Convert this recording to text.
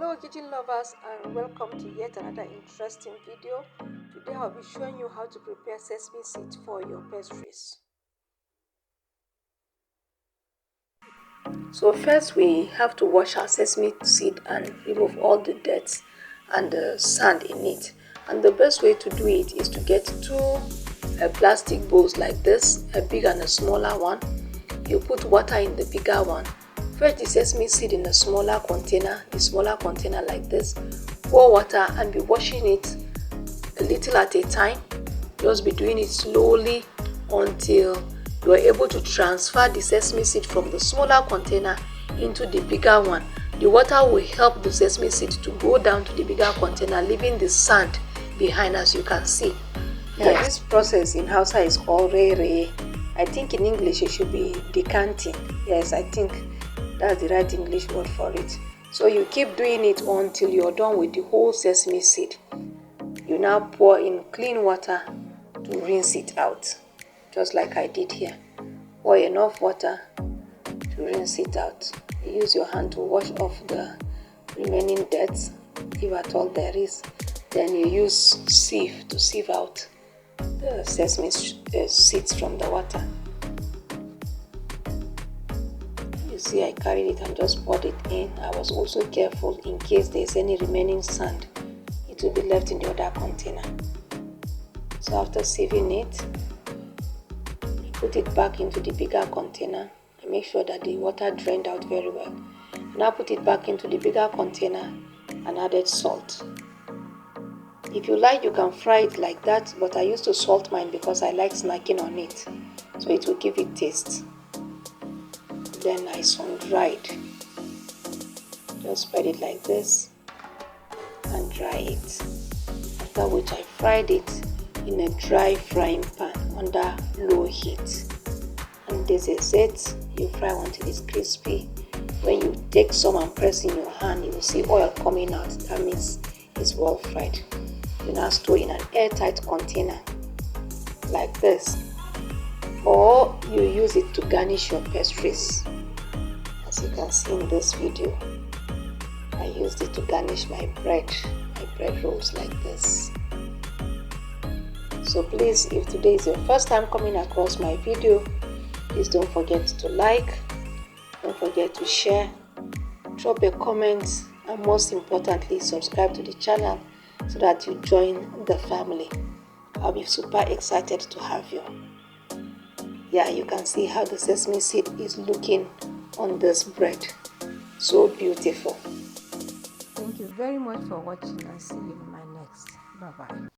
Hello kitchen lovers, and welcome to yet another interesting video. Today I'll be showing you how to prepare sesame seeds for your pastries. So first we have to wash our sesame seed and remove all the dirt and the sand in it. And the best way to do it is to get two plastic bowls like this, a big and a smaller one. You put water in the bigger one. First the sesame seed in a smaller container, like this. Pour water and be washing it a little at a time. Just be doing it slowly until you are able to transfer the sesame seed from the smaller container into the bigger one. The water will help the sesame seed to go down to the bigger container, leaving the sand behind, as you can see. Yeah, this process in Hausa is called re. I think in English it should be decanting. Yes, I think that's the right English word for it. So you keep doing it until you're done with the whole sesame seed. You now pour in clean water to rinse it out, just like I did here. Pour enough water to rinse it out. You use your hand to wash off the remaining dirt, if at all there is. Then you use sieve to sieve out the sesame seeds from the water. You see, I carried it and just poured it in. I was also careful in case there's any remaining sand. It will be left in the other container. So after sieving it, you put it back into the bigger container and make sure that the water drained out very well. Now put it back into the bigger container and added salt. If you like, you can fry it like that, but I used to salt mine because I like snacking on it, so it will give it taste. Then I sun-dried. Just spread it like this and dry it. After which I fried it in a dry frying pan under low heat. And this is it. You fry until it's crispy. When you take some and press in your hand, you will see oil coming out. That means it's well fried. You now store in an airtight container like this, or you use it to garnish your pastries. As you can see in this video, I used it to garnish my bread rolls like this. So please, if today is your first time coming across my video, please don't forget to like, don't forget to share, drop a comment, and most importantly, subscribe to the channel so that you join the family. I'll be super excited to have you. Yeah, you can see how the sesame seed is looking on this bread. So beautiful. Thank you very much for watching, and see you in my next. Bye-bye.